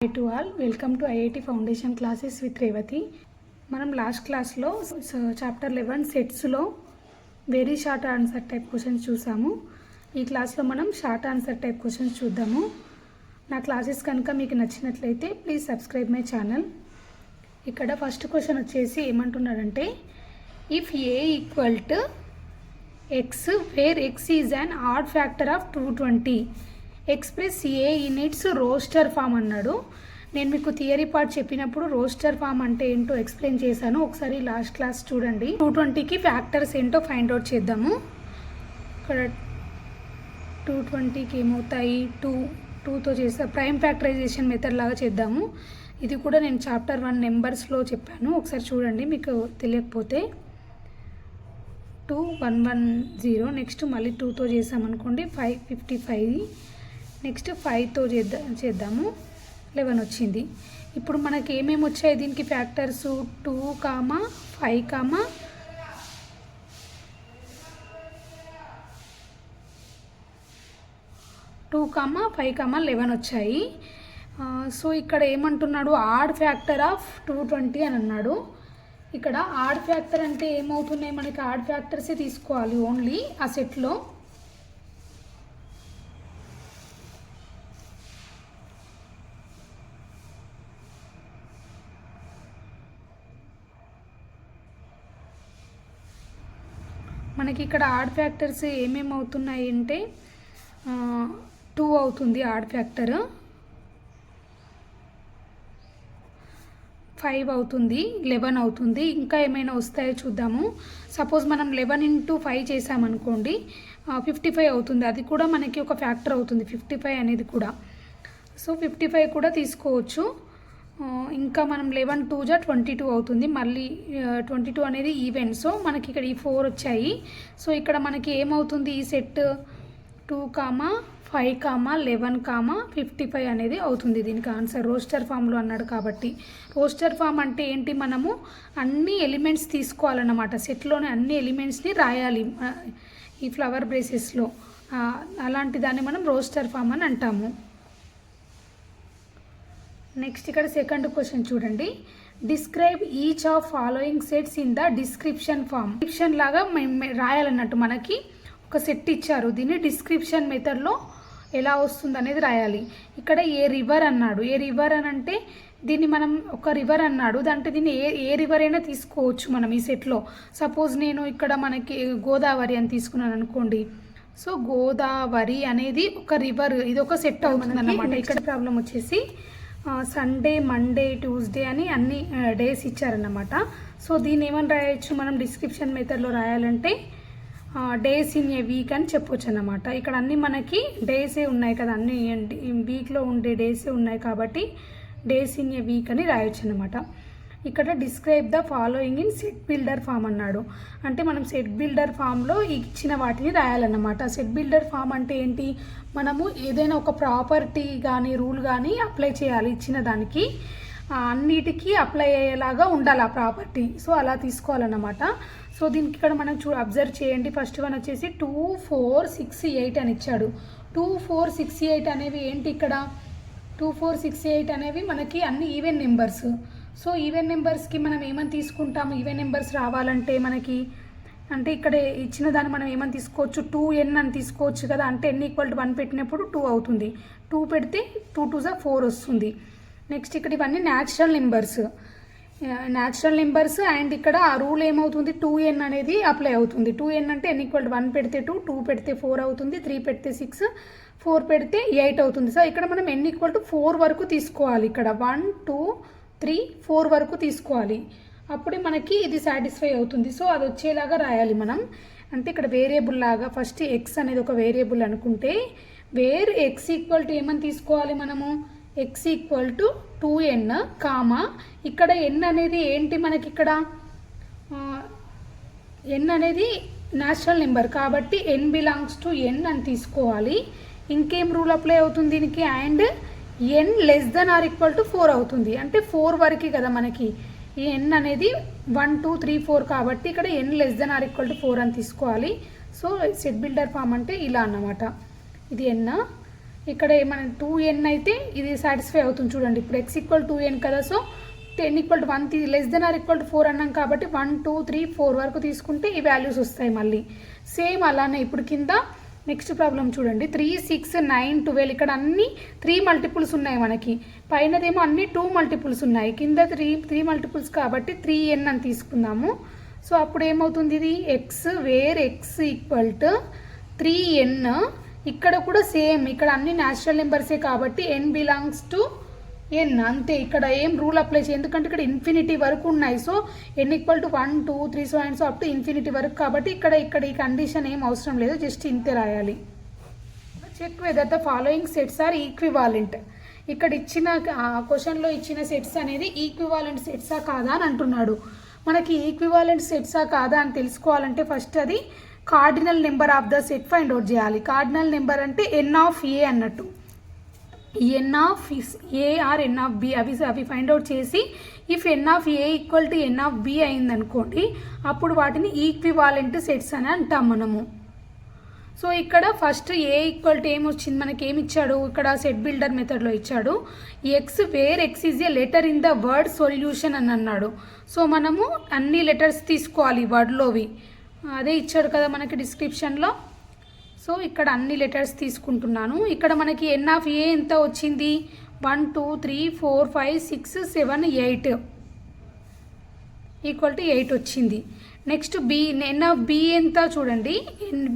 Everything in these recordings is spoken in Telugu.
Hi to all, welcome to IIT Foundation classes with Revati. మనం లాస్ట్ క్లాస్లో చాప్టర్ 11 సెట్స్లో very short answer type questions చూసాము. ఈ క్లాస్లో మనం షార్ట్ ఆన్సర్ టైప్ క్వశ్చన్స్ చూద్దాము. నా క్లాసెస్ కనుక మీకు నచ్చినట్లయితే ప్లీజ్ సబ్స్క్రైబ్ మై ఛానల్. ఇక్కడ ఫస్ట్ క్వశ్చన్ వచ్చేసి ఏమంటున్నాడంటే, if A equal to X where X is an odd factor of 220 express A in its roster form అన్నాడు. నేను మీకు థియరీ పార్ట్ చెప్పినప్పుడు రోస్టర్ ఫామ్ అంటే ఏంటో ఎక్స్ప్లెయిన్ చేశాను. ఒకసారి లాస్ట్ క్లాస్ చూడండి. 220కి ఫ్యాక్టర్స్ ఏంటో ఫైండ్ అవుట్ చేద్దాము. ఇక్కడ 220కి ఏమవుతాయి, 2తో చేస్తా ప్రైమ్ ఫ్యాక్టరైజేషన్ మెథడ్ లాగా చేద్దాము. ఇది కూడా నేను చాప్టర్ 1 నెంబర్స్లో చెప్పాను, ఒకసారి చూడండి మీకు తెలియకపోతే. 2110 నెక్స్ట్ మళ్ళీ 2తో చేసామనుకోండి 555, నెక్స్ట్ 5తో చేద్దాము 11 వచ్చింది. ఇప్పుడు మనకి ఏమేమి వచ్చాయి దీనికి ఫ్యాక్టర్స్, 2, 5, 2, 5, 11 వచ్చాయి. సో ఇక్కడ ఏమంటున్నాడు, ఆడ్ ఫ్యాక్టర్ ఆఫ్ 220 అని అన్నాడు. ఇక్కడ ఆడ్ ఫ్యాక్టర్ అంటే ఏమవుతున్నాయి, మనకి ఆడ్ ఫ్యాక్టర్సే తీసుకోవాలి ఓన్లీ ఆ సెట్లో. మనకి ఇక్కడ ఆడ్ ఫ్యాక్టర్స్ ఏమేమి అవుతున్నాయి అంటే 2 అవుతుంది ఆడ్ ఫ్యాక్టర్, 5 అవుతుంది, 11 అవుతుంది. ఇంకా ఏమైనా వస్తాయో చూద్దాము. సపోజ్ మనం 11 × 5 చేసామనుకోండి 55 అవుతుంది. అది కూడా మనకి ఒక ఫ్యాక్టర్ అవుతుంది 55 అనేది కూడా. సో 55 కూడా తీసుకోవచ్చు. ఇంకా మనం 11 2 × 22 అవుతుంది. మళ్ళీ 22 అనేది ఈవెన్. సో మనకి ఇక్కడ ఈ 4 వచ్చాయి. సో ఇక్కడ మనకి ఏమవుతుంది, ఈ సెట్ 2, 5, 11, 55 అనేది అవుతుంది దీనికి ఆన్సర్. రోస్టర్ ఫామ్లో అన్నాడు కాబట్టి. రోస్టర్ ఫామ్ అంటే ఏంటి, మనము అన్ని ఎలిమెంట్స్ తీసుకోవాలన్నమాట. సెట్లోని అన్ని ఎలిమెంట్స్ని రాయాలి ఈ ఫ్లవర్ బ్రేసెస్లో. అలాంటి దాన్ని మనం రోస్టర్ ఫామ్ అని అంటాము. నెక్స్ట్ ఇక్కడ సెకండ్ క్వశ్చన్ చూడండి. Describe each of following sets in the description form. Description లాగా రాయాలన్నట్టు. మనకి ఒక సెట్ ఇచ్చారు, దీన్ని డిస్క్రిప్షన్ మెథడ్లో ఎలా వస్తుంది అనేది రాయాలి. ఇక్కడ ఏ రివర్ అన్నాడు. ఏ రివర్ అని అంటే దీన్ని మనం ఒక రివర్ అన్నాడు, అంటే దీన్ని ఏ రివర్ అయినా తీసుకోవచ్చు మనం ఈ సెట్లో. సపోజ్ నేను ఇక్కడ మనకి గోదావరి అని తీసుకున్నాను అనుకోండి. సో గోదావరి అనేది ఒక రివర్, ఇది ఒక సెట్ అవుతుంది అన్నమాట. ఇక్కడ ప్రాబ్లం వచ్చేసి సండే, మండే, ట్యూస్డే అని అన్ని డేస్ ఇచ్చారన్నమాట. సో దీన్ని ఏమని రాయొచ్చు మనం డిస్క్రిప్షన్ మెథడ్లో రాయాలంటే డేస్ ఇన్ ఏ వీక్ అని చెప్పొచ్చు అన్నమాట. ఇక్కడ అన్నీ మనకి డేసే ఉన్నాయి కదా, అన్ని వీక్లో ఉండే డేసే ఉన్నాయి కాబట్టి డేస్ ఇన్ ఏ వీక్ అని రాయొచ్చు అన్నమాట. ఇక్కడ describe the following in set builder form అన్నాడు. అంటే మనం సెట్ బిల్డర్ ఫామ్లో ఇచ్చిన వాటిని రాయాలన్నమాట. సెట్ బిల్డర్ ఫామ్ అంటే ఏంటి, మనము ఏదైనా ఒక ప్రాపర్టీ కానీ రూల్ కానీ అప్లై చేయాలి ఇచ్చిన దానికి, అన్నిటికీ అప్లై అయ్యేలాగా ఉండాలి ఆ ప్రాపర్టీ. సో అలా తీసుకోవాలన్నమాట. సో దీనికి ఇక్కడ మనం అబ్జర్వ్ చేయండి. ఫస్ట్ వన్ వచ్చేసి 2, 4, 6, 8 అని ఇచ్చాడు. 2, 4, 6, 8 అనేవి ఏంటి, ఇక్కడ 2, 4, 6, 8 అనేవి మనకి అన్ని ఈవెన్ నెంబర్స్. సో ఈవెన్ నెంబర్స్కి మనం ఏమని తీసుకుంటాము, ఈవెన్ నెంబర్స్ రావాలంటే మనకి, అంటే ఇక్కడ ఇచ్చిన దాన్ని మనం ఏమని తీసుకోవచ్చు, 2n అని తీసుకోవచ్చు కదా. అంటే n = 1 పెట్టినప్పుడు 2 అవుతుంది. 2 పెడితే 2 2 = 4 వస్తుంది. నెక్స్ట్ ఇక్కడ ఇవన్నీ న్యాచురల్ నెంబర్స్ అండ్ ఇక్కడ ఆ రూల్ ఏమవుతుంది, 2n అనేది అప్లై అవుతుంది. 2n అంటే n = 1 పెడితే 2, 2 పెడితే 4 అవుతుంది, 3 పెడితే 6, 4 పెడితే 8 అవుతుంది. సో ఇక్కడ మనం n = 4 వరకు తీసుకోవాలి. ఇక్కడ 1, 2, 3, 4 వరకు తీసుకోవాలి. అప్పుడే మనకి ఇది సాటిస్ఫై అవుతుంది. సో అది వచ్చేలాగా రాయాలి మనం. అంటే ఇక్కడ వేరియబుల్ లాగా ఫస్ట్ ఎక్స్ అనేది ఒక వేరియబుల్ అనుకుంటే, వేర్ ఎక్స్ ఈక్వల్ టు ఏమని తీసుకోవాలి మనము, ఎక్స్ ఈక్వల్ టు 2n, ఇక్కడ n అనేది ఏంటి మనకి, ఇక్కడ n అనేది న్యాచురల్ నెంబర్ కాబట్టి n బిలాంగ్స్ టు n అని తీసుకోవాలి. ఇంకేం రూల్ అప్లై అవుతుంది దీనికి, అండ్ n <= 4 అవుతుంది. అంటే 4 వరకు కదా మనకి ఈ n అనేది 1, 2, 3, 4 కాబట్టి ఇక్కడ n <= 4 అని తీసుకోవాలి. సో సెట్ బిల్డర్ ఫామ్ అంటే ఇలా అన్నమాట. ఇది n. ఇక్కడ మన 2n అయితే ఇది సాటిస్ఫై అవుతుంది చూడండి. ఇప్పుడు x = 2n కదా, సో 10 = 1 <= 4 అన్నాం కాబట్టి 1 2 3 4 వరకు తీసుకుంటే ఈ వాల్యూస్ వస్తాయి మళ్ళీ. సేమ్ అలానే ఇప్పుడు కింద నెక్స్ట్ ప్రాబ్లం చూడండి. 3 6 9 12 ఇక్కడ అన్ని 3 మల్టిపుల్స్ ఉన్నాయి మనకి, పైనదేమో అన్ని 2 మల్టిపుల్స్ ఉన్నాయి, కింద 3 మల్టిపుల్స్ కాబట్టి 3n అని తీసుకుందాము. సో అప్పుడు ఏమవుతుంది, ఇది x వేర్ x = 3n. ఇక్కడ కూడా సేమ్, ఇక్కడ అన్ని న్యాచురల్ నెంబర్సే కాబట్టి n బిలాంగ్స్ టు n అంతే. ఇక్కడ ఏం రూల్ అప్లై చేయ, ఎందుకంటే ఇక్కడ ఇన్ఫినిటీ వరకు ఉన్నాయి. So n = 1 2 3 so and so up to infinity వరకు కాబట్టి ఇక్కడ ఈ కండిషన్ ఏం అవసరం లేదు, జస్ట్ ఇంతే రాయాలి. Check whether the following sets are equivalent. ఇక్కడ ఇచ్చిన క్వశ్చన్లో ఇచ్చిన సెట్స్ అనేది ఈక్వివాలెంట్ సెట్సా కాదా అని అంటున్నాడు. మనకి ఈక్వివాలెంట్ సెట్సా కాదా అని తెలుసుకోవాలంటే ఫస్ట్ అది cardinal number of the set find out చేయాలి. కార్డినల్ నెంబర్ అంటే n ఆఫ్ ఏ అన్నట్టు, n of A or n of B అవి ఫైండ్ అవుట్ చేసి if n of A = n of B అయిందనుకోండి, అప్పుడు వాటిని ఈక్వివాలెంట్ సెట్స్ అని అంటాం మనము. సో ఇక్కడ ఫస్ట్ ఏ = ఏమొచ్చింది మనకి, ఏమి ఇచ్చాడు ఇక్కడ సెట్ బిల్డర్ మెథడ్లో ఇచ్చాడు, x where x is a letter in the word solution అని అన్నాడు. సో మనము అన్ని లెటర్స్ తీసుకోవాలి వర్డ్లోవి, అదే ఇచ్చాడు కదా మనకి డిస్క్రిప్షన్లో. సో ఇక్కడ అన్ని లెటర్స్ తీసుకుంటున్నాను. ఇక్కడ మనకి n ఆఫ్ ఏ ఎంత వచ్చింది, 1 2 3 4 5 6 7 8 = 8 వచ్చింది. Next B, n of B ఎంత చూడండి,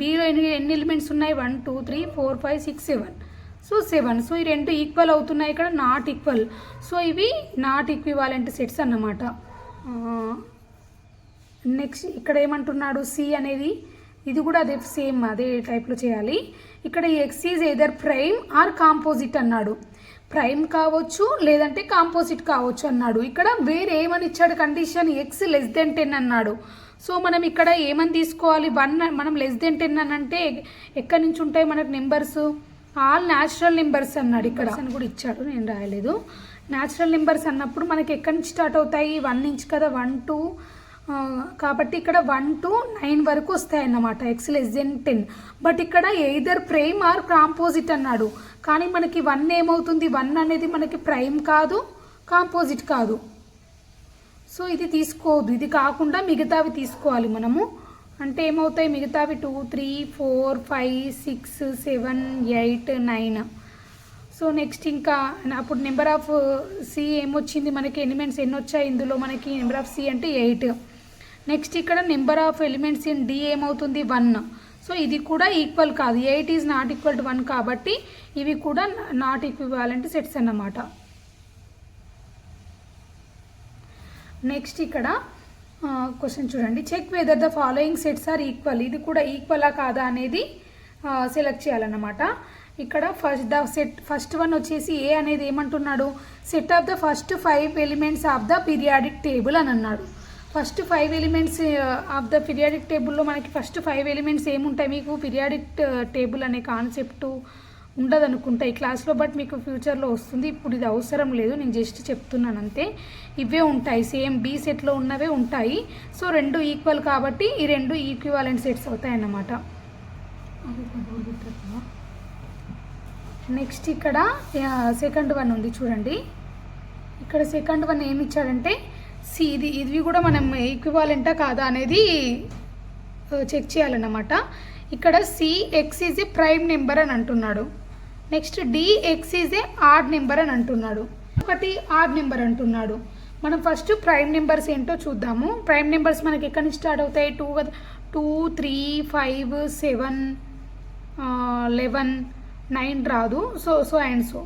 బిలో ఎన్ని ఎలిమెంట్స్ ఉన్నాయి, 1 2 3 4 5 6 7 సో 7. సో ఈ రెండు ఈక్వల్ అవుతున్నాయి, ఇక్కడ నాట్ ఈక్వల్. సో ఇవి నాట్ ఈక్వివాలెంట్ సెట్స్ అన్నమాట. నెక్స్ట్ ఇక్కడ ఏమంటున్నాడు, సి అనేది ఇది కూడా అదే సేమ్ అదే టైప్లో చేయాలి. ఇక్కడ X is either prime or composite అన్నాడు, ప్రైమ్ కావచ్చు లేదంటే కాంపోజిట్ కావచ్చు అన్నాడు. ఇక్కడ వేరే ఏమని ఇచ్చాడు కండిషన్, x <10 అన్నాడు. సో మనం ఇక్కడ ఏమని తీసుకోవాలి, 1 మనం <10 అని అంటే ఎక్కడి నుంచి ఉంటాయి మనకు నెంబర్స్, ఆల్ న్యాచురల్ నెంబర్స్ అన్నాడు. ఇక్కడ అని కూడా ఇచ్చాడు, నేను రాయలేదు. న్యాచురల్ నెంబర్స్ అన్నప్పుడు మనకి ఎక్కడి నుంచి స్టార్ట్ అవుతాయి, 1 నుంచి కదా, 1 2 కాబట్టి ఇక్కడ 1 to 9 వరకు వస్తాయన్నమాట x <10. బట్ ఇక్కడ ఎయిదర్ ప్రైమ్ ఆర్ కాంపోజిట్ అన్నాడు, కానీ మనకి 1 ఏమవుతుంది, 1 అనేది మనకి ప్రైమ్ కాదు కాంపోజిట్ కాదు. సో ఇది తీసుకోవద్దు, ఇది కాకుండా మిగతావి తీసుకోవాలి మనము. అంటే ఏమవుతాయి మిగతావి 2 3 4 5 6 7 8 9. సో నెక్స్ట్ ఇంకా అప్పుడు నెంబర్ ఆఫ్ సి ఏమొచ్చింది మనకి, ఎలిమెంట్స్ ఎన్ని వచ్చాయి ఇందులో మనకి, నెంబర్ ఆఫ్ సి అంటే 8. నెక్స్ట్ ఇక్కడ number of elements in D ఏమవుతుంది 1. సో ఇది కూడా ఈక్వల్ కాదు, 8 ఈజ్ నాట్ ఈక్వల్ టు 1 కాబట్టి ఇవి కూడా నాట్ ఈక్వివాలెంట్ సెట్స్ అన్నమాట. నెక్స్ట్ ఇక్కడ క్వశ్చన్ చూడండి, check whether the following sets are equal. ఇది కూడా ఈక్వలా కాదా అనేది సెలెక్ట్ చేయాలన్నమాట. ఇక్కడ ఫస్ట్ వన్ వచ్చేసి ఏ అనేది ఏమంటున్నాడు, set of the first 5 elements of the periodic table అని అన్నాడు. First 5 elements of the periodic టేబుల్లో మనకి ఫస్ట్ 5 ఎలిమెంట్స్ ఏముంటాయి, మీకు పీరియాడిక్ టేబుల్ అనే కాన్సెప్ట్ ఉండదు అనుకుంటా ఈ క్లాస్లో, బట్ మీకు ఫ్యూచర్లో వస్తుంది. ఇప్పుడు ఇది అవసరం లేదు, నేను జస్ట్ చెప్తున్నాను అంతే. ఇవే ఉంటాయి, సేమ్ బి సెట్లో ఉన్నవే ఉంటాయి. సో 2 ఈక్వల్ కాబట్టి ఈ 2 ఈక్వివాలెంట్ సెట్స్ అవుతాయి అన్నమాట. నెక్స్ట్ ఇక్కడ సెకండ్ వన్ ఉంది చూడండి. ఇక్కడ సెకండ్ వన్ ఏమి ఇచ్చాడంటే సి, ఇది కూడా మనం ఈక్వివాలెంటా కాదా అనేది చెక్ చేయాలన్నమాట. ఇక్కడ C X is a prime number అని అంటున్నాడు. Next D X is an odd number అని అంటున్నాడు. ఒకటి ఆడ్ నెంబర్ అంటున్నాడు. మనం ఫస్ట్ ప్రైమ్ నెంబర్స్ ఏంటో చూద్దాము. ప్రైమ్ నెంబర్స్ మనకి ఎక్కడి నుంచి స్టార్ట్ అవుతాయి, 2 3 5 7 11 9 రాదు. సో అండ్ సో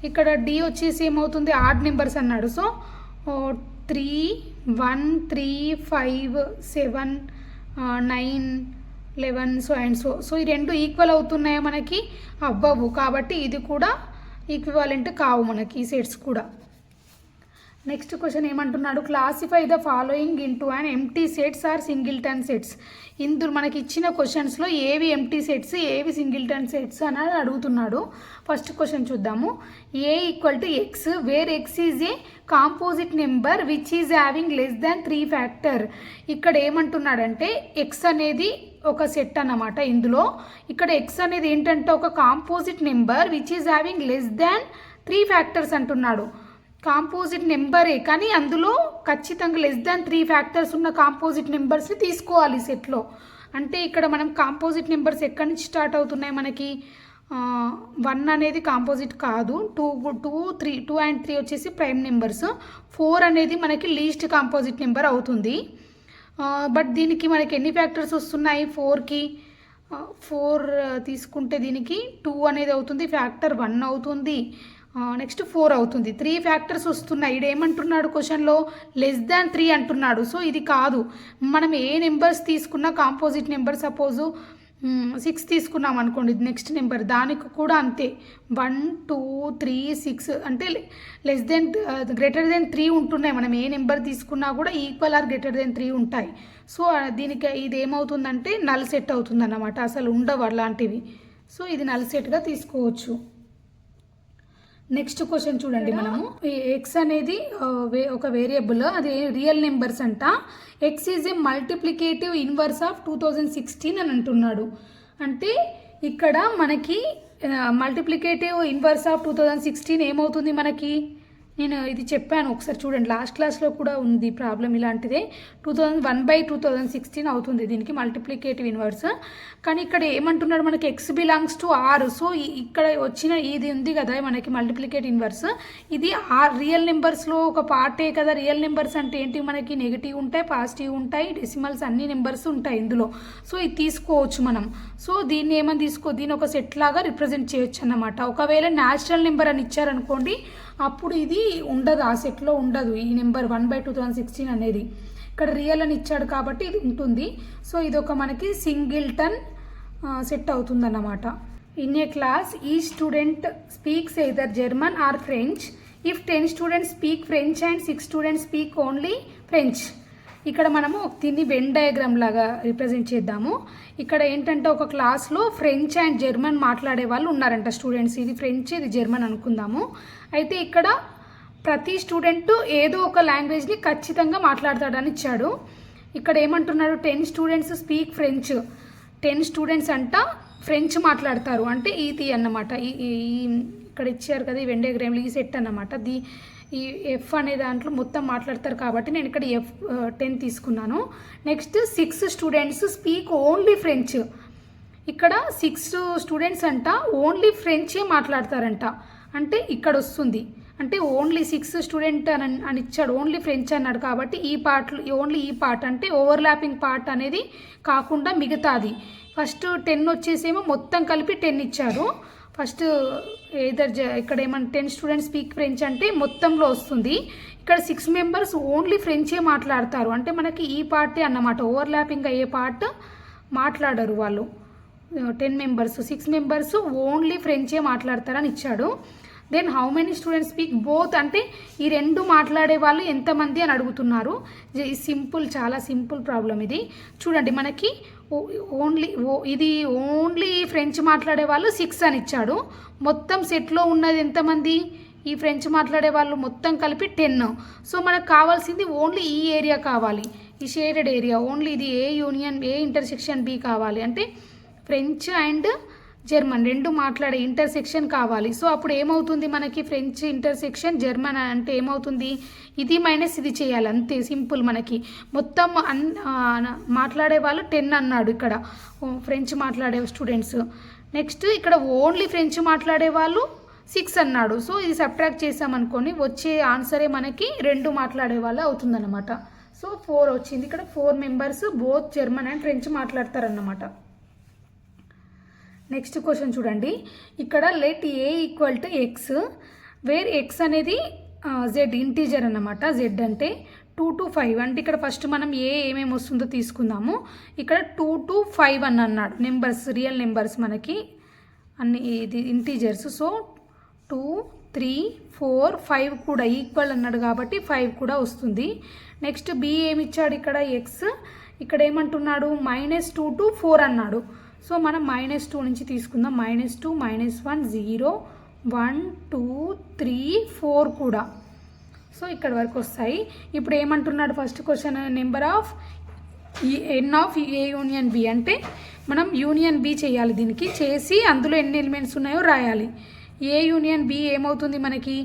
ఇక్కడ డి వచ్చేసి ఏమవుతుంది, ఆడ్ నెంబర్స్ అన్నాడు. సో 3 1 3 5 7 9 11 సో అండ్ సో ఈ 2 ఈక్వల్ అవుతున్నాయా మనకి, అవ్వవు. కాబట్టి ఇది కూడా ఈక్వివాలెంట్ కావు మనకి ఈ సెట్స్ కూడా. నెక్స్ట్ క్వశ్చన్ ఏమంటున్నాడు, classify the following into and empty sets or singleton sets. ఇందులో మనకి ఇచ్చిన క్వశ్చన్స్లో ఏవి ఎంటీ సెట్స్ ఏవి సింగిల్టన్ సెట్స్ అని అడుగుతున్నాడు. ఫస్ట్ క్వశ్చన్ చూద్దాము. A equal to X where X is a composite number which is having less than 3 factor. ఇక్కడ ఏమంటున్నాడంటే ఎక్స్ అనేది ఒక సెట్ అన్నమాట. ఇందులో ఇక్కడ ఎక్స్ అనేది ఏంటంటే ఒక composite number which is having less than 3 factors అంటున్నాడు. కాంపోజిట్ నెంబరే కానీ అందులో ఖచ్చితంగా లెస్ దాన్ 3 ఫ్యాక్టర్స్ ఉన్న కాంపోజిట్ నెంబర్స్ని తీసుకోవాలి సెట్లో. అంటే ఇక్కడ మనం కాంపోజిట్ నెంబర్స్ ఎక్కడి నుంచి స్టార్ట్ అవుతున్నాయి, మనకి 1 అనేది కాంపోజిట్ కాదు, 2 అండ్ 3 వచ్చేసి ప్రైమ్ నెంబర్స్, 4 అనేది మనకి లీస్ట్ కాంపోజిట్ నెంబర్ అవుతుంది. బట్ దీనికి మనకి ఎన్ని ఫ్యాక్టర్స్ వస్తున్నాయి, 4కి 4 తీసుకుంటే దీనికి 2 అనేది అవుతుంది, ఫ్యాక్టర్ 1 అవుతుంది, నెక్స్ట్ 4 అవుతుంది, 3 ఫ్యాక్టర్స్ వస్తున్నాయి. ఇది ఏమంటున్నాడు క్వశ్చన్లో, లెస్ దాన్ 3 అంటున్నాడు. సో ఇది కాదు. మనం ఏ నెంబర్స్ తీసుకున్నా కాంపోజిట్ నెంబర్, సపోజు 6 తీసుకున్నాం అనుకోండి, నెక్స్ట్ నెంబర్ దానికి కూడా అంతే, 1 2 3 6 అంటే లెస్ దెన్ గ్రేటర్ దెన్ 3 ఉంటున్నాయి. మనం ఏ నెంబర్ తీసుకున్నా కూడా ఈక్వల్ ఆర్ గ్రేటర్ దెన్ 3 ఉంటాయి. సో దీనికి ఇది ఏమవుతుందంటే నల్ సెట్ అవుతుంది అన్నమాట, అసలు ఉండవు అలాంటివి. సో ఇది నల్ సెట్గా తీసుకోవచ్చు. నెక్స్ట్ క్వశ్చన్ చూడండి, మనము ఎక్స్ అనేది ఒక వేరియబుల్, అది రియల్ నెంబర్స్ అంట. X is A multiplicative inverse of 2016 అని అంటున్నాడు. అంటే ఇక్కడ మనకి మల్టిప్లికేటివ్ ఇన్వర్స్ ఆఫ్ 2016 ఏమవుతుంది మనకి, నేను ఇది చెప్పాను ఒకసారి చూడండి, లాస్ట్ క్లాస్లో కూడా ఉంది ప్రాబ్లం ఇలాంటిదే. 1/2016 అవుతుంది దీనికి మల్టిప్లికేటివ్ ఇన్వర్స్. కానీ ఇక్కడ ఏమంటున్నాడు, మనకి X belongs to R. So ఇక్కడ వచ్చిన ఇది ఉంది కదా మనకి మల్టిప్లికేటివ్ ఇన్వర్స్, ఇది ఆర్ రియల్ నెంబర్స్లో ఒక పార్టే కదా. రియల్ నెంబర్స్ అంటే ఏంటి, మనకి నెగిటివ్ ఉంటాయి, పాజిటివ్ ఉంటాయి, డెసిమల్స్ అన్ని నెంబర్స్ ఉంటాయి ఇందులో. సో ఇది తీసుకోవచ్చు మనం. సో దీన్ని ఏమని దీన్ని ఒక సెట్ లాగా రిప్రజెంట్ చేయొచ్చు అన్నమాట. ఒకవేళ న్యాచురల్ నెంబర్ అని ఇచ్చారనుకోండి, అప్పుడు ఇది ఉండదు, ఆ సెట్లో ఉండదు ఈ నెంబర్ 1/2016 అనేది. ఇక్కడ రియల్ అని ఇచ్చాడు కాబట్టి ఇది ఉంటుంది. సో ఇది ఒక మనకి సింగిల్టన్ సెట్ అవుతుందన్నమాట. ఇన్ ఏ క్లాస్ ఈ student speaks either German or French. If 10 students speak French and 6 students speak only French. ఇక్కడ మనము దీన్ని వెన్ డయాగ్రామ్ లాగా రిప్రజెంట్ చేద్దాము. ఇక్కడ ఏంటంటే ఒక క్లాస్లో ఫ్రెంచ్ అండ్ జర్మన్ మాట్లాడే వాళ్ళు ఉన్నారంట స్టూడెంట్స్. ఇది ఫ్రెంచ్, ఇది జర్మన్ అనుకుందాము. అయితే ఇక్కడ ప్రతి స్టూడెంట్ ఏదో ఒక లాంగ్వేజ్ని ఖచ్చితంగా మాట్లాడతాడని ఇచ్చాడు. ఇక్కడ ఏమంటున్నాడు, 10 స్టూడెంట్స్ స్పీక్ ఫ్రెంచ్. 10 స్టూడెంట్స్ అంట ఫ్రెంచ్ మాట్లాడతారు, అంటే ఇది అన్నమాట. ఇక్కడ ఇచ్చారు కదా ఈ వెన్ డయాగ్రామ్లో ఈ సెట్ అన్నమాట. ఈ ఎఫ్ అనే దాంట్లో మొత్తం మాట్లాడతారు కాబట్టి నేను ఇక్కడ F10 తీసుకున్నాను. Next 6 students speak only French. ఇక్కడ 6 స్టూడెంట్స్ అంట ఓన్లీ ఫ్రెంచే మాట్లాడతారంట. అంటే ఇక్కడ వస్తుంది, అంటే ఓన్లీ 6 స్టూడెంట్ అని ఇచ్చాడు, ఓన్లీ ఫ్రెంచ్ అన్నాడు కాబట్టి ఈ పార్ట్ అంటే ఓవర్లాపింగ్ పార్ట్ అనేది కాకుండా మిగతాది. ఫస్ట్ 10 వచ్చేసేమో మొత్తం కలిపి 10 ఇచ్చాడు. ఫస్ట్ ఇక్కడ ఏమన్నా 10 స్టూడెంట్స్ స్పీక్ ఫ్రెంచ్ అంటే మొత్తంలో వస్తుంది. ఇక్కడ 6 మెంబర్స్ ఓన్లీ ఫ్రెంచే మాట్లాడతారు, అంటే మనకి ఈ పార్టే అన్నమాట. ఓవర్లాపింగ్ అయ్యే పార్ట్ మాట్లాడరు వాళ్ళు. 10 మెంబర్స్ 6 మెంబర్స్ ఓన్లీ ఫ్రెంచే మాట్లాడతారని ఇచ్చాడు. Then how many students speak both, అంటే ఈ రెండు మాట్లాడే వాళ్ళు ఎంతమంది అని అడుగుతున్నారు. సింపుల్, చాలా సింపుల్ ప్రాబ్లం ఇది. చూడండి, మనకి ఓన్లీ ఫ్రెంచ్ మాట్లాడే వాళ్ళు 6 అని ఇచ్చాడు. మొత్తం సెట్లో ఉన్నది ఎంతమంది, ఈ ఫ్రెంచ్ మాట్లాడే వాళ్ళు మొత్తం కలిపి 10. సో మనకు కావాల్సింది ఓన్లీ ఈ ఏరియా కావాలి, ఈ షేడెడ్ ఏరియా. ఓన్లీ ఇది ఏ ఇంటర్సెక్షన్ బి కావాలి, అంటే ఫ్రెంచ్ అండ్ జర్మన్ రెండు మాట్లాడే ఇంటర్సెక్షన్ కావాలి. సో అప్పుడు ఏమవుతుంది, మనకి ఫ్రెంచ్ ఇంటర్సెక్షన్ జర్మన్ అంటే ఏమవుతుంది, ఇది మైనస్ ఇది చేయాలి, అంతే సింపుల్. మనకి మొత్తం మాట్లాడే వాళ్ళు 10 అన్నాడు ఇక్కడ ఫ్రెంచ్ మాట్లాడే స్టూడెంట్స్. నెక్స్ట్ ఇక్కడ ఓన్లీ ఫ్రెంచ్ మాట్లాడే వాళ్ళు 6 అన్నాడు. సో ఇది సబ్ట్రాక్ట్ చేసామనుకోని వచ్చే ఆన్సరే మనకి 2 మాట్లాడే వాళ్ళు అవుతుందన్నమాట. సో 4 వచ్చింది. ఇక్కడ 4 members both German and French మాట్లాడతారన్నమాట. నెక్స్ట్ క్వశ్చన్ చూడండి, ఇక్కడ let A equal to X where X అనేది జెడ్ ఇంటీజర్ అన్నమాట. జెడ్ అంటే 2 to 5, అంటే ఇక్కడ ఫస్ట్ మనం ఏమేమి వస్తుందో తీసుకుందాము. ఇక్కడ 2 to 5 అని అన్నాడు నెంబర్స్, రియల్ నెంబర్స్ మనకి అన్ని ఇది ఇంటీజర్స్. సో 2 3 4 5 కూడా ఈక్వల్ అన్నాడు కాబట్టి 5 కూడా వస్తుంది. నెక్స్ట్ బి ఏమి ఇచ్చాడు ఇక్కడ ఎక్స్, ఇక్కడ ఏమంటున్నాడు -2 to 4 అన్నాడు. సో మనం -2 నుంచి తీసుకుందాం. -2 -1 0 1 2 3 4 కూడా. సో ఇక్కడ వరకు వస్తాయి. ఇప్పుడు ఏమంటున్నాడు first question, number of n of A union B అంటే మనం యూనియన్ బి చేయాలి. దీనికి చేసి అందులో ఎన్ని ఎలిమెంట్స్ ఉన్నాయో రాయాలి. ఏ యూనియన్ బి ఏమవుతుంది మనకి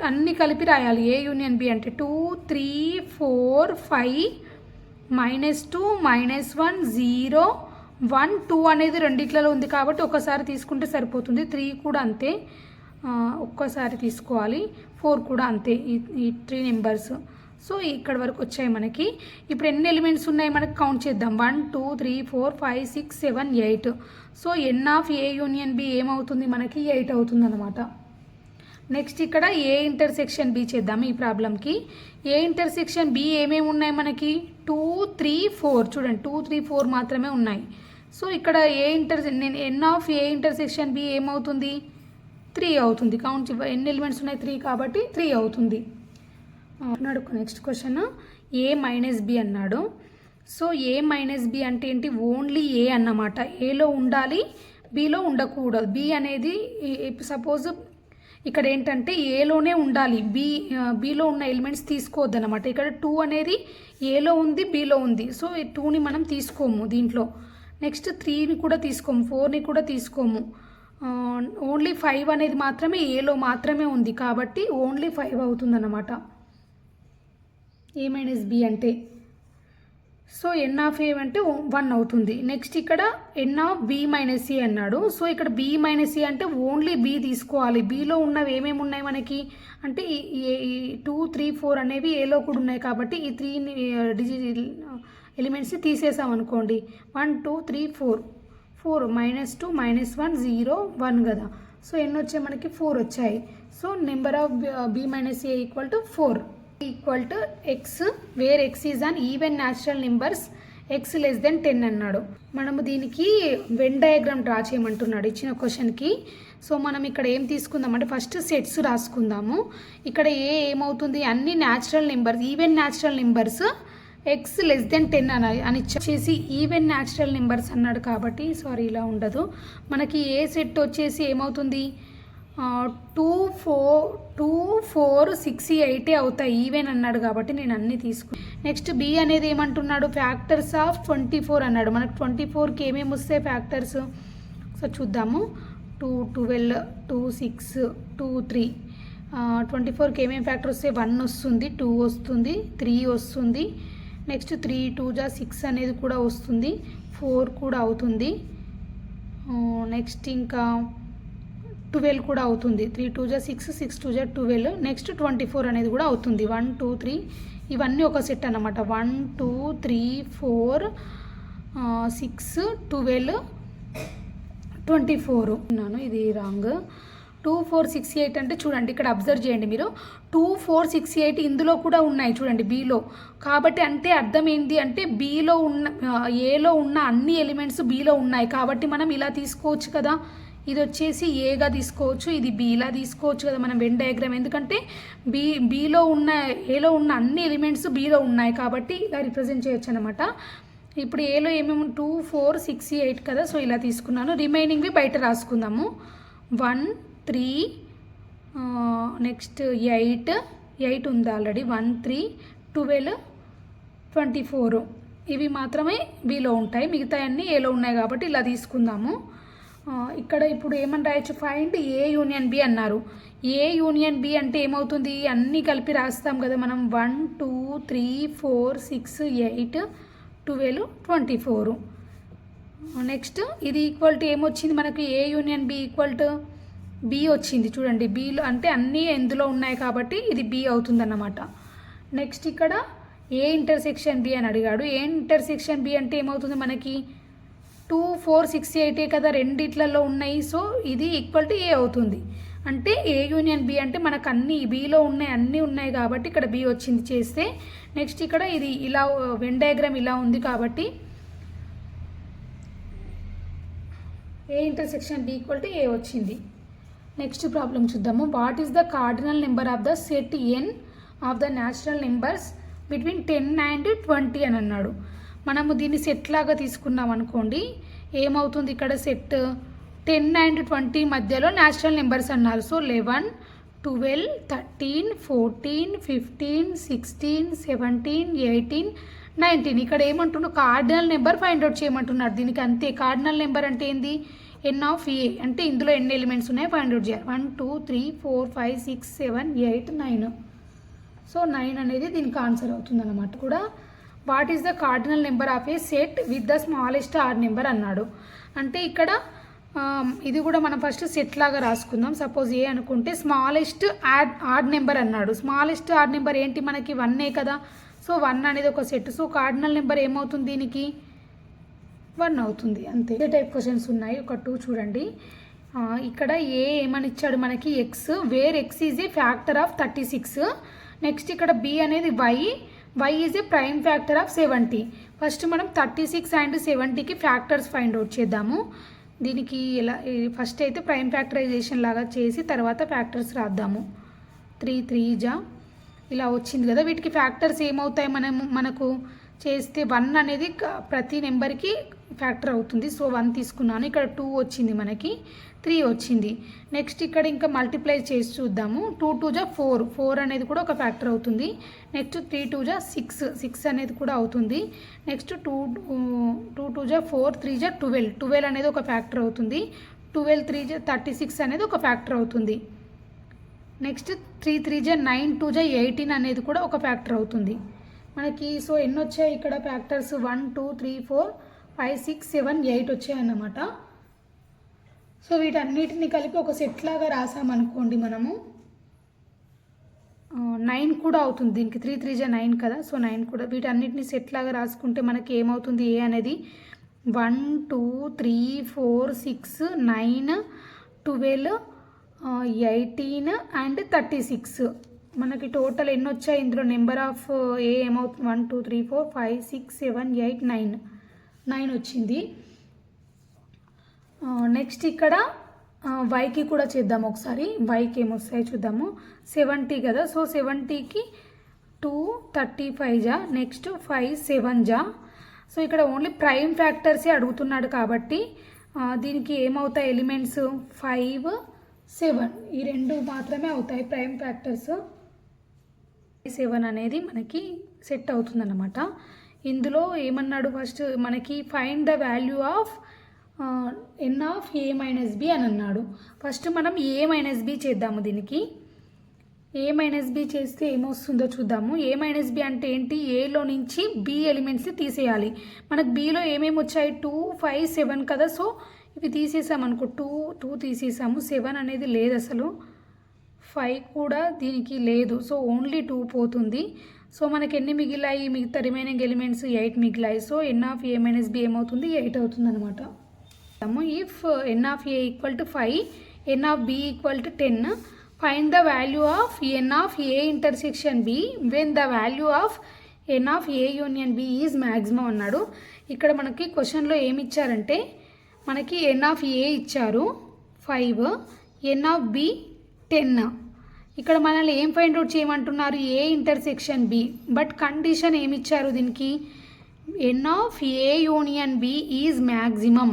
అన్నీ కలిపి రాయాలి. ఏ యూనియన్ బి అంటే 2 3 4 5 -2 -1 0 1 2 అనేది రెండిట్లలో ఉంది కాబట్టి ఒకసారి తీసుకుంటే సరిపోతుంది. 3 కూడా అంతే, ఒక్కసారి తీసుకోవాలి. 4 కూడా అంతే. ఈ 3 నెంబర్స్. సో ఇక్కడ వరకు వచ్చాయి మనకి. ఇప్పుడు ఎన్ని ఎలిమెంట్స్ ఉన్నాయి మనకి కౌంట్ చేద్దాం. 1 2 3 4 5 6 7 8. So n of A union B ఏమవుతుంది మనకి 8 అవుతుంది అనమాట. నెక్స్ట్ ఇక్కడ ఏ ఇంటర్సెక్షన్ బి చేద్దాం ఈ ప్రాబ్లంకి. ఏ ఇంటర్సెక్షన్ బి ఏమేమి ఉన్నాయి మనకి 2 3 4 చూడండి 2 3 4 మాత్రమే ఉన్నాయి. సో ఇక్కడ N of A intersection B ఏమవుతుంది 3 అవుతుంది. కౌంట్ ఎన్ని ఎలిమెంట్స్ ఉన్నాయి 3 కాబట్టి 3 అవుతుంది అన్నాడు. నెక్స్ట్ క్వశ్చన్ ఏ మైనస్ బి అన్నాడు. సో ఏ మైనస్ బి అంటే ఏంటి, ఓన్లీ ఏ అన్నమాట. ఏలో ఉండాలి బిలో ఉండకూడదు. బి అనేది సపోజ్ ఇక్కడ ఏంటంటే ఏలోనే ఉండాలి, బిలో ఉన్న ఎలిమెంట్స్ తీసుకోవద్దు అనమాట. ఇక్కడ 2 అనేది ఏలో ఉంది బిలో ఉంది. సో ఈ 2ని మనం తీసుకోము దీంట్లో. నెక్స్ట్ 3ని కూడా తీసుకోము, 4ని కూడా తీసుకోము. ఓన్లీ 5 అనేది మాత్రమే ఏలో మాత్రమే ఉంది కాబట్టి ఓన్లీ 5 అవుతుంది అన్నమాట ఏ మైనస్ బి అంటే. సో ఎన్ ఆఫ్ ఏ అంటే 1 అవుతుంది. నెక్స్ట్ ఇక్కడ ఎన్ ఆఫ్ బి మైనస్ ఏ అన్నాడు. సో ఇక్కడ బి మైనస్ ఏ అంటే ఓన్లీ బి తీసుకోవాలి. బిలో ఉన్నవి ఏమేమి ఉన్నాయి మనకి అంటే ఈ 2 3 4 అనేవి ఏలో కూడా ఉన్నాయి కాబట్టి ఈ 3 ఎలిమెంట్స్ని తీసేసాం అనుకోండి. 1 2 3 4 4 -2 -1 0 1 కదా. సో ఎన్ని వచ్చాయి మనకి 4 వచ్చాయి. So number of B minus A equal to 4 equal to X where X is an even natural numbers x less than 10 అన్నాడు. మనము దీనికి వెన్ డయాగ్రామ్ డ్రా చేయమంటున్నాడు ఇచ్చిన క్వశ్చన్కి. సో మనం ఇక్కడ ఏం తీసుకుందామంటే ఫస్ట్ సెట్స్ రాసుకుందాము. ఇక్కడ ఏమవుతుంది అన్ని natural numbers even natural numbers x less than 10 అని వచ్చేసి ఈవెన్ న్యాచురల్ నెంబర్స్ అన్నాడు కాబట్టి సారీ ఇలా ఉండదు. మనకి ఏ సెట్ వచ్చేసి ఏమవుతుంది 2 4 6 8 అవుతాయి ఈవెన్ అన్నాడు కాబట్టి నేను అన్నీ తీసుకున్నాను. నెక్స్ట్ బి అనేది ఏమంటున్నాడు ఫ్యాక్టర్స్ ఆఫ్ 24 అన్నాడు. మనకు 24కి ఏమేమి వస్తాయి ఫ్యాక్టర్స్ సో చూద్దాము. 2 12 2 6 2 3 24కి ఏమేమి ఫ్యాక్టర్ వస్తాయి 1 వస్తుంది 2 వస్తుంది 3 వస్తుంది. నెక్స్ట్ 3 2 6 అనేది కూడా వస్తుంది 4 కూడా అవుతుంది. నెక్స్ట్ ఇంకా 12 కూడా అవుతుంది 3 2 6 6 2 12. నెక్స్ట్ 24 అనేది కూడా అవుతుంది 1 2 3 ఇవన్నీ ఒక సెట్ అన్నమాట. 1 2 3 4 6 12 24 ఉన్నాను ఇది రాంగ్. 2 4 6 8 అంటే చూడండి ఇక్కడ అబ్జర్వ్ చేయండి మీరు 2 4 6 8 ఇందులో కూడా ఉన్నాయి చూడండి బిలో. కాబట్టి అంటే అర్థం ఏంటి అంటే బిలో ఉన్న ఏలో ఉన్న అన్ని ఎలిమెంట్స్ బిలో ఉన్నాయి కాబట్టి మనం ఇలా తీసుకోవచ్చు కదా. ఇది వచ్చేసి ఏగా తీసుకోవచ్చు, ఇది బీలా తీసుకోవచ్చు కదా మనం వెన్ డయాగ్రామ్. ఎందుకంటే బీలో ఉన్న ఏలో ఉన్న అన్ని ఎలిమెంట్స్ బీలో ఉన్నాయి కాబట్టి ఇలా రిప్రజెంట్ చేయొచ్చు అనమాట. ఇప్పుడు ఏలో ఏమేమి 2 4 6 8 కదా. సో ఇలా తీసుకున్నాను. రిమైనింగ్వి బయట రాసుకుందాము. 1 3 నెక్స్ట్ 8 ఉంది ఆల్రెడీ 1 3 12 24 ఇవి మాత్రమే బీలో ఉంటాయి. మిగతా అన్నీ ఏలో ఉన్నాయి కాబట్టి ఇలా తీసుకుందాము. ఇక్కడ ఇప్పుడు ఏమని రాయొచ్చు ఫైండ్ ఏ యూనియన్ బి అన్నారు. ఏ యూనియన్ బి అంటే ఏమవుతుంది అన్నీ కలిపి రాస్తాం కదా మనం 1 2 3 4 6 8 12 24. నెక్స్ట్ ఇది ఈక్వల్ టు ఏమొచ్చింది మనకి A union B equal to B వచ్చింది చూడండి. బిలో అంటే అన్నీ ఎందులో ఉన్నాయి కాబట్టి ఇది బి అవుతుందన్నమాట. నెక్స్ట్ ఇక్కడ ఏ ఇంటర్సెక్షన్ బి అని అడిగాడు. ఏ ఇంటర్సెక్షన్ బి అంటే ఏమవుతుంది మనకి 2 4 6 8 కదా రెండిట్లలో ఉన్నాయి. సో ఇది ఈక్వల్ టు ఏ అవుతుంది. అంటే ఏ యూనియన్ బి అంటే మనకు అన్ని బిలో ఉన్నాయి అన్నీ ఉన్నాయి కాబట్టి ఇక్కడ బి వచ్చింది చేస్తే. నెక్స్ట్ ఇక్కడ ఇది ఇలా వెన్ డయాగ్రామ్ ఇలా ఉంది కాబట్టి A intersection B equal to A వచ్చింది. నెక్స్ట్ ప్రాబ్లం చూద్దాము. What is the cardinal number of the set N of the natural numbers between 10 and 20 అని అన్నాడు. మనము దీన్ని సెట్ లాగా తీసుకున్నాం అనుకోండి, ఏమవుతుంది ఇక్కడ సెట్ 10 and 20 మధ్యలో న్యాచురల్ నెంబర్స్ అన్నారు. సో 11, 12, 13, 14, 15, 16, 17, 18, 19. ఇక్కడ ఏమంటున్నాడు, కార్డినల్ నెంబర్ ఫైండ్ అవుట్ చేయమంటున్నాడు. దీనికి అంతే. కార్డినల్ నెంబర్ అంటే ఏంది, ఎన్ ఆఫ్ ఏ అంటే ఇందులో ఎన్ని ఎలిమెంట్స్ ఉన్నాయో ఫైండ్ అవుట్ చేయాలి. 1, 2, 3, 4, 5, 6, 7, 8, 9. సో 9 అనేది దీనికి ఆన్సర్ అవుతుంది అన్నమాట. కూడా what is the cardinal number of A set with the smallest odd number అన్నాడు. అంటే ఇక్కడ ఇది కూడా మనం ఫస్ట్ సెట్ లాగా రాసుకుందాం. సపోజ్ ఏ అనుకుంటే స్మాలెస్ట్ ఆడ్ నెంబర్ అన్నాడు. స్మాలెస్ట్ ఆడ్ నెంబర్ ఏంటి, మనకి 1 కదా. సో 1 అనేది ఒక సెట్. సో కార్డినల్ నెంబర్ ఏమవుతుంది, దీనికి 1 అవుతుంది. అంతే. ఇదే టైప్ క్వశ్చన్స్ ఉన్నాయి. ఒక 2 చూడండి. ఇక్కడ ఏమని ఇచ్చాడు మనకి, x, where X is a factor of 36. Next ఇక్కడ బి అనేది y is a prime factor of 70. First మనం 36 and 70కి ఫ్యాక్టర్స్ ఫైండ్ అవుట్ చేద్దాము. దీనికి ఎలా, ఫస్ట్ అయితే ప్రైమ్ ఫ్యాక్టరైజేషన్ లాగా చేసి తర్వాత ఫ్యాక్టర్స్ రాద్దాము. 3 3 ఇలా వచ్చింది కదా. వీటికి ఫ్యాక్టర్స్ ఏమవుతాయి, మనకు చేస్తే 1 అనేది ప్రతి నెంబర్కి ఫ్యాక్టర్ అవుతుంది. సో 1 తీసుకున్నాను. ఇక్కడ 2 వచ్చింది, మనకి 3 వచ్చింది. నెక్స్ట్ ఇక్కడ ఇంకా మల్టిప్లై చేసి చూద్దాము. 2 2 4 అనేది కూడా ఒక ఫ్యాక్టర్ అవుతుంది. నెక్స్ట్ 3 2 6 అనేది కూడా అవుతుంది. నెక్స్ట్ 2 2 4 3 12 అనేది ఒక ఫ్యాక్టర్ అవుతుంది. 12 3 36 అనేది ఒక ఫ్యాక్టర్ అవుతుంది. నెక్స్ట్ 3 3 9 2 18 అనేది కూడా ఒక ఫ్యాక్టర్ అవుతుంది మనకి. సో ఎన్ని వచ్చాయి ఇక్కడ ఫ్యాక్టర్స్, 1 2 3 4 5 6 7 8 వచ్చాయి అన్నమాట. సో వీటన్నిటిని కలిపి ఒక సెట్ లాగా రాసామనుకోండి, మనము 9 కూడా అవుతుంది. దీనికి 3 3 9 కదా. సో 9 కూడా. వీటన్నిటిని సెట్ లాగా రాసుకుంటే మనకి ఏమవుతుంది, ఏ అనేది 1 2 3 4 6 9 12 18 and 36. మనకి టోటల్ ఎన్ని వచ్చాయి ఇందులో, నెంబర్ ఆఫ్ ఏ ఏమవుతుంది, 1 2 3 4 5 6 7 8 9 వచ్చింది. నెక్స్ట్ ఇక్కడ వైకి కూడా చేద్దాం ఒకసారి. వైకి ఏమొస్తాయో చూద్దాము. 70 కదా. సో 70కి 2 35 నెక్స్ట్ 5 7 సో ఇక్కడ ఓన్లీ ప్రైమ్ ఫ్యాక్టర్సే అడుగుతున్నాడు కాబట్టి దీనికి ఏమవుతాయి ఎలిమెంట్స్, 5 7 ఈ రెండు మాత్రమే అవుతాయి ప్రైమ్ ఫ్యాక్టర్స్. 7 అనేది మనకి సెట్ అవుతుందన్నమాట. ఇందులో ఏమన్నాడు, ఫస్ట్ మనకి find the value of n of A minus B అని అన్నాడు. ఫస్ట్ మనం ఏ మైనస్ బి చేద్దాము. దీనికి ఏ మైనస్ బి చేస్తే ఏమొస్తుందో చూద్దాము. ఏ మైనస్ బి అంటే ఏంటి, ఏలో నుంచి బి ఎలిమెంట్స్ని తీసేయాలి. మనకు బిలో ఏమేమి వచ్చాయి, 2 5 7 కదా. సో ఇవి తీసేసామనుకో, 2 తీసేసాము, 7 అనేది లేదు అసలు, 5 కూడా దీనికి లేదు. సో ఓన్లీ 2 పోతుంది. సో మనకి ఎన్ని మిగిలాయి, మిగతా రిమైనింగ్ ఎలిమెంట్స్ 8 మిగిలాయి. So n of A minus B ఏమవుతుంది, 8 అవుతుంది అనమాట. If n of A equal to 5, n of B equal to 10, find the value of n of A intersection B when the value of n of A union B is maximum అన్నాడు. ఇక్కడ మనకి క్వశ్చన్లో ఏమి ఇచ్చారంటే, మనకి ఎన్ ఆఫ్ ఏ ఇచ్చారు 5, ఎన్ ఆఫ్ బి 10. ఇక్కడ మనల్ని ఏం ఫైండ్ అవుట్ చేయమంటున్నారు, A intersection B. But condition ఏమి ఇచ్చారు దీనికి, N of A union B is maximum.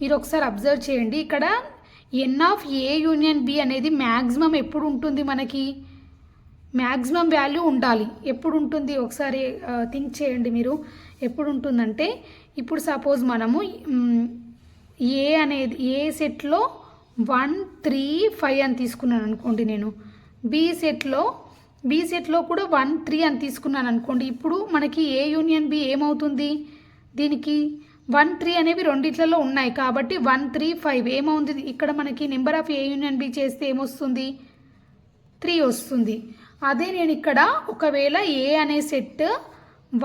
మీరు ఒకసారి అబ్జర్వ్ చేయండి. ఇక్కడ N of A union B అనేది మ్యాక్సిమం ఎప్పుడు ఉంటుంది, మనకి మ్యాక్సిమం వాల్యూ ఉండాలి. ఎప్పుడు ఉంటుంది ఒకసారి థింక్ చేయండి మీరు. ఎప్పుడు ఉంటుందంటే, ఇప్పుడు సపోజ్ మనము ఏ అనేది ఏ సెట్లో 1 3 5 అని తీసుకున్నాను అనుకోండి. నేను బి సెట్లో కూడా 1 3 అని తీసుకున్నాను అనుకోండి. ఇప్పుడు మనకి ఏ యూనియన్ బి ఏమవుతుంది, దీనికి 1 3 అనేవి రెండిట్లలో ఉన్నాయి కాబట్టి 1 3 5 ఏమవుతుంది. ఇక్కడ మనకి number of A union B చేస్తే ఏమొస్తుంది, 3 వస్తుంది. అదే నేను ఇక్కడ ఒకవేళ ఏ అనే సెట్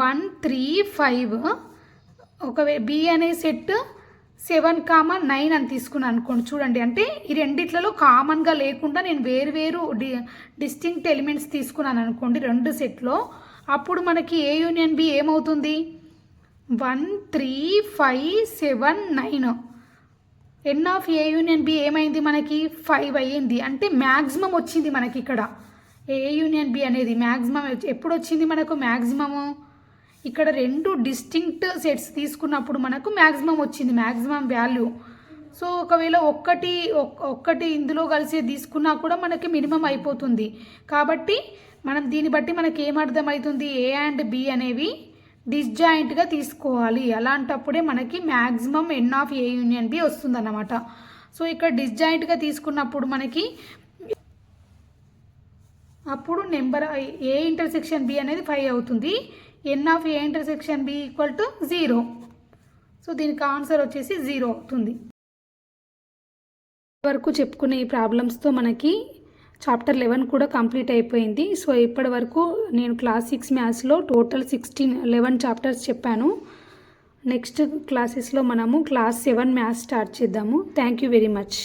1 3 5, ఒకవేళ బి అనే సెట్ 7 9 అని తీసుకున్నాను అనుకోండి. చూడండి, అంటే ఈ రెండిట్లలో కామన్గా లేకుండా నేను వేరు డిస్టింక్ట్ ఎలిమెంట్స్ తీసుకున్నాను అనుకోండి రెండు సెట్లో. అప్పుడు మనకి ఏ యూనియన్ బి ఏమవుతుంది, 1 3 5 7 9 n of A union B ఏమైంది మనకి 5 అయ్యింది. అంటే మ్యాక్సిమం వచ్చింది మనకి ఇక్కడ. ఏ యూనియన్ బి అనేది మ్యాక్సిమం ఎప్పుడు వచ్చింది మనకు? మ్యాక్సిమము ఇక్కడ 2 డిస్టింక్ట్ సెట్స్ తీసుకున్నప్పుడు మనకు మ్యాక్సిమం వచ్చింది, మ్యాక్సిమం వాల్యూ. సో ఒకవేళ ఒక్కటి ఇందులో కలిసి తీసుకున్నా కూడా మనకి మినిమం అయిపోతుంది. కాబట్టి మనం దీన్ని బట్టి మనకి ఏమర్థమవుతుంది? ఏ అండ్ బి అనేవి డిస్జాయింట్గా తీసుకోవాలి. అలాంటప్పుడే మనకి maximum n of A union B వస్తుంది అన్నమాట. సో ఇక్కడ డిస్జాయింట్గా తీసుకున్నప్పుడు మనకి అప్పుడు నెంబర్ ఏ ఇంటర్సెక్షన్ బి అనేది 5 అవుతుంది. N of A intersection B equal to 0. So దీనికి ఆన్సర్ వచ్చేసి 0 అవుతుంది. వరకు చెప్పుకున్న ఈ ప్రాబ్లమ్స్తో మనకి చాప్టర్ 11 కూడా కంప్లీట్ అయిపోయింది. సో ఇప్పటి వరకు నేను క్లాస్ 6 మ్యాథ్స్లో టోటల్ 11 చాప్టర్స్ చెప్పాను. నెక్స్ట్ క్లాసెస్లో మనము క్లాస్ 7 మ్యాథ్స్ స్టార్ట్ చేద్దాము. Thank you very much.